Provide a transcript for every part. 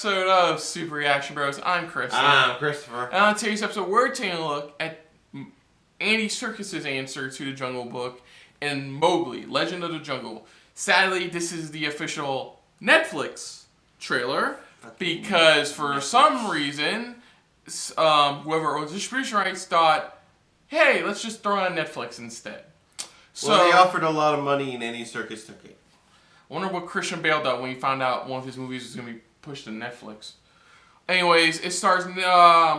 episode of Super Reaction Bros. I'm Chris. I'm Christopher. And on today's episode, we're taking a look at Andy Serkis's answer to the Jungle Book in Mowgli, Legend of the Jungle. Sadly, this is the official Netflix trailer because for some reason, whoever owns the distribution rights thought, hey, let's just throw it on Netflix instead. So, well, they offered a lot of money and Andy Serkis took it. I wonder what Christian Bale thought when he found out one of his movies was going to be pushed to Netflix. Anyways, it stars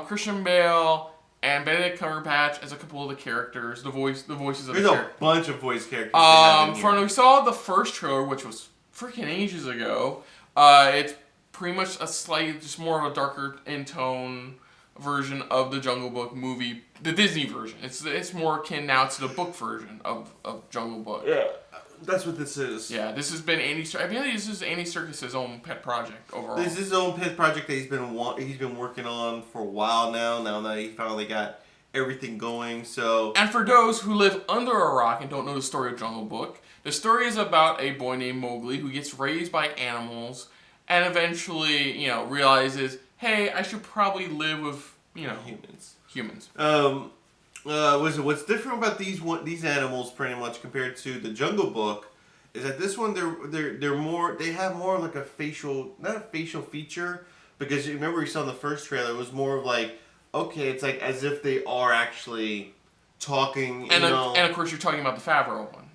Christian Bale and Benedict Cumberbatch as a couple of the characters, the voices of the characters. There's a bunch of voice characters. We saw the first trailer, which was freaking ages ago. It's pretty much just more of a darker in tone version of the Jungle Book movie, the Disney version. It's more akin now to the book version of Jungle Book. Yeah, that's what this is. Yeah, this has been Andy. I believe this is Andy Serkis' own pet project overall. This is his own pet project that he's been working on for a while now. Now that he finally got everything going, so. And for those who live under a rock and don't know the story of Jungle Book, the story is about a boy named Mowgli who gets raised by animals and eventually, realizes, hey, I should probably live with, humans. What's different about these animals, pretty much compared to the Jungle Book, is that this one they have more like a not a facial feature, because you remember you saw in the first trailer, it was more of like, okay, it's like as if they are actually talking. And of course you're talking about the Favreau one.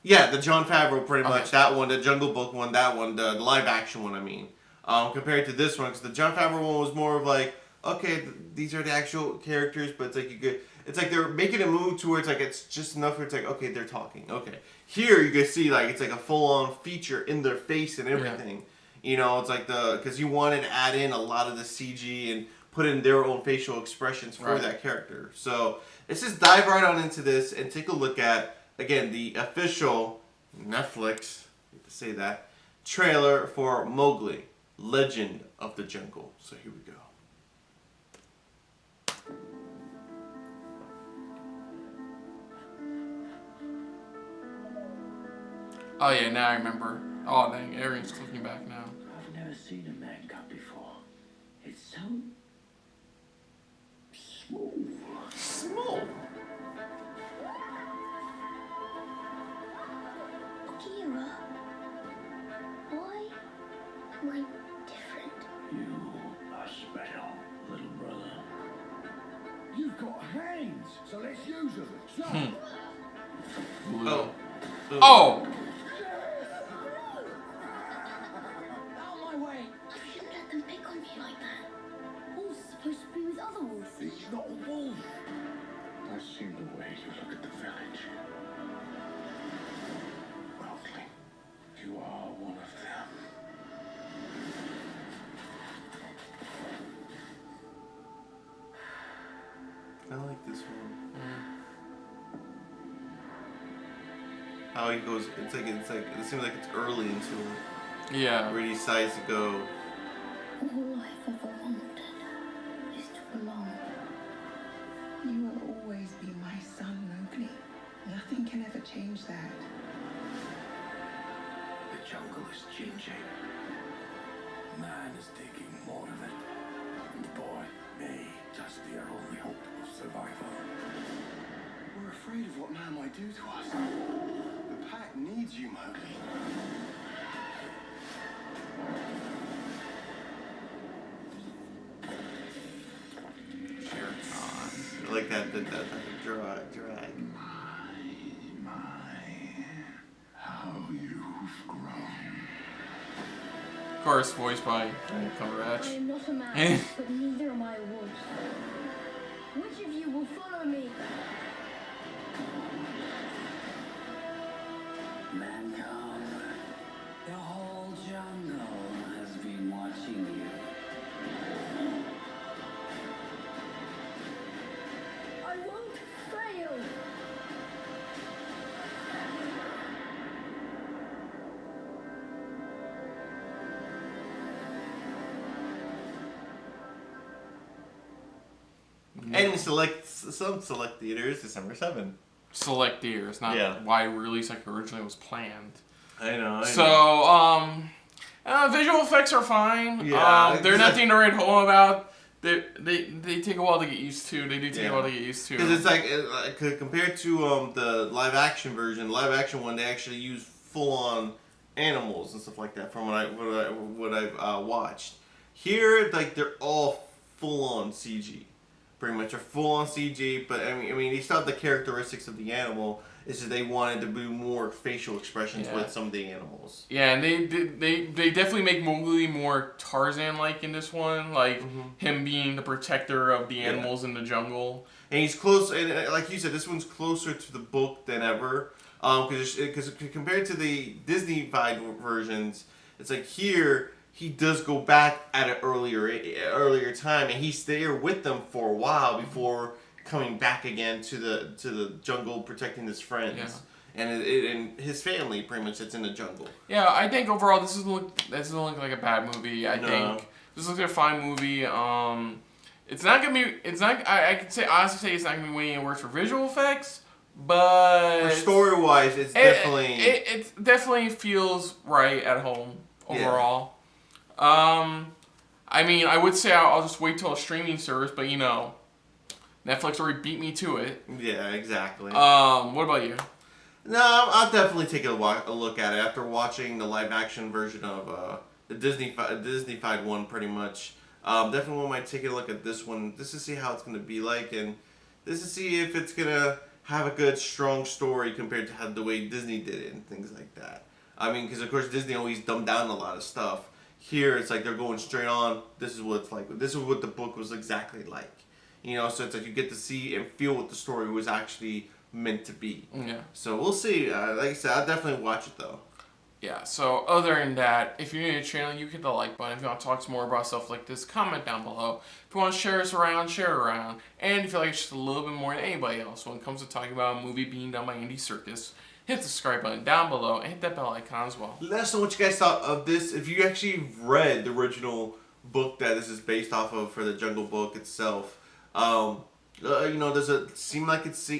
Yeah, the Jon Favreau, pretty much. That one, the Jungle Book one, that one, the live action one, I mean. Compared to this one, because the Jon Favreau one was more of like, okay, these are the actual characters, but it's like it's like they're making a move towards like it's just enough where it's like, okay, they're talking. Okay. Here you can see like it's like a full-on feature in their face and everything. Yeah. It's like because you wanted to add in a lot of the CG and put in their own facial expressions for that character. So let's just dive right on into this and take a look at, again, the official Netflix, I hate to say that, trailer for Mowgli, Legend of the Jungle. So here we go. Oh yeah, now I remember. Oh dang, everything's clicking back now. I've never seen a man cut before. It's so smooth. Smooth. Akira, why am I different? You are special, little brother. You've got hands, so let's use them. So. Oh! You shouldn't let them pick on me like that. Wolves are supposed to be with other wolves. He's not a wolf. I've seen the way you look at the village. Mowgli, you are one of them. I like this one. How he goes, it seems like it's early into it. Yeah. Where he decides to go. All I've ever wanted is to belong. You will always be my son, Mowgli. Nothing can ever change that. The jungle is changing. Man is taking more of it. And the boy may just be our only hope of survival. We're afraid of what man might do to us. The pack needs you, Mowgli. I like that drag. How you've grown. Of course, voiced by Cumberbatch. I am not a man, but neither am I a wolf. Which of you will follow me? Man come, the whole jungle has been watching you. I won't fail. And some select theaters, December 7th. Select theaters, not wide release like originally was planned. I know. So, Visual effects are fine. Yeah, they're nothing to write home about. They take a while to get used to. They do take a while to get used to. Because it's like compared to the live action version, the live action one, they actually use full on animals and stuff like that. From what I've watched. Here, like they're all full on CG, pretty much. They're full on CG, but I mean, they still have the characteristics of the animal. It's just they wanted to do more facial expressions with some of the animals. Yeah, and they definitely make Mowgli more Tarzan-like in this one, like him being the protector of the animals in the jungle. And he's close, and like you said, this one's closer to the book than ever. Because compared to the Disney-fied versions, it's like here he does go back at an earlier time, and he's there with them for a while before coming back again to the jungle, protecting his friends and his family, pretty much, that's in the jungle. Yeah, I think overall this doesn't look like a bad movie. I think this looks like a fine movie. It's not gonna be. It's not. I could say honestly say it's not gonna be winning awards for visual effects, but story wise, it's definitely it definitely feels right at home overall. I mean, I would say I'll just wait till a streaming service, but you know, Netflix already beat me to it. Yeah, exactly. What about you? No, I'll definitely take a look at it after watching the live action version of the Disney-fied one, pretty much. Definitely might take a look at this one just to see how it's going to be like, and just to see if it's going to have a good, strong story compared to how the way Disney did it and things like that. I mean, because of course Disney always dumbed down a lot of stuff. Here, it's like they're going straight on. This is what it's like. This is what the book was exactly like. You know, so it's like you get to see and feel what the story was actually meant to be. Yeah. So we'll see. Like I said, I'll definitely watch it though. Yeah, so other than that, if you're new to the channel, you hit the like button. If you want to talk some more about stuff like this, comment down below. If you want to share us around, share it around. And if you feel like it's just a little bit more than anybody else when it comes to talking about a movie being done by Andy Serkis, hit the subscribe button down below and hit that bell icon as well. Let us know what you guys thought of this. If you actually read the original book that this is based off of for the Jungle Book itself, you know, does it seem like it's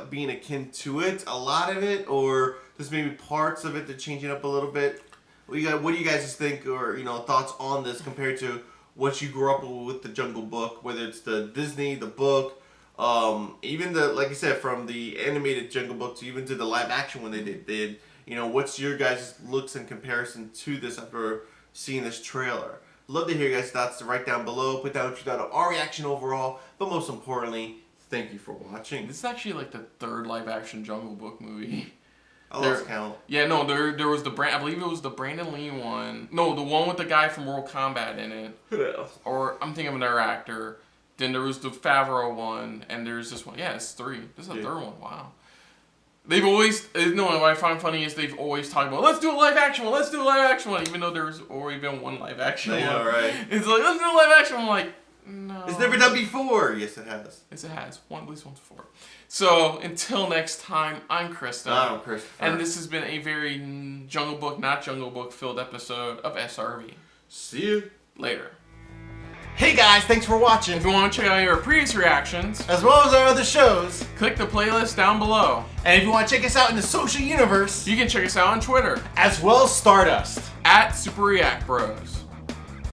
being akin to it, a lot of it, or just maybe parts of it they're changing up a little bit? What do you guys just think, or you know, thoughts on this compared to what you grew up with the Jungle Book, whether it's the Disney, the book, even the, like I said, from the animated Jungle Book to even to the live action one they did, you know, what's your guys' looks in comparison to this after seeing this trailer? Love to hear your guys' thoughts right down below. Put down what you thought of our reaction overall, but most importantly, thank you for watching. This is actually like the third live action Jungle Book movie. I lost count. Yeah, no, there was I believe it was the Brandon Lee one. No, the one with the guy from Mortal Kombat in it. Yeah. Or I'm thinking of another actor. Then there was the Favreau one, and there's this one. Yeah, it's three. This is the third one. Wow. They've always, no, what I find funny is they've always talked about, let's do a live action one, let's do a live action one, even though there's already been one live action one. Yeah, right. It's like, let's do a live action one. I'm like, no. It's never done before. Yes, it has. Yes, it has. At least once before. So, until next time, I'm Krista. I'm Christopher. And this has been a very Jungle Book, not Jungle Book filled episode of SRB. See you later. Hey guys, thanks for watching. If you want to check out our previous reactions, as well as our other shows, click the playlist down below. And if you want to check us out in the social universe, you can check us out on Twitter, as well as Stardust, @SuperReactBros.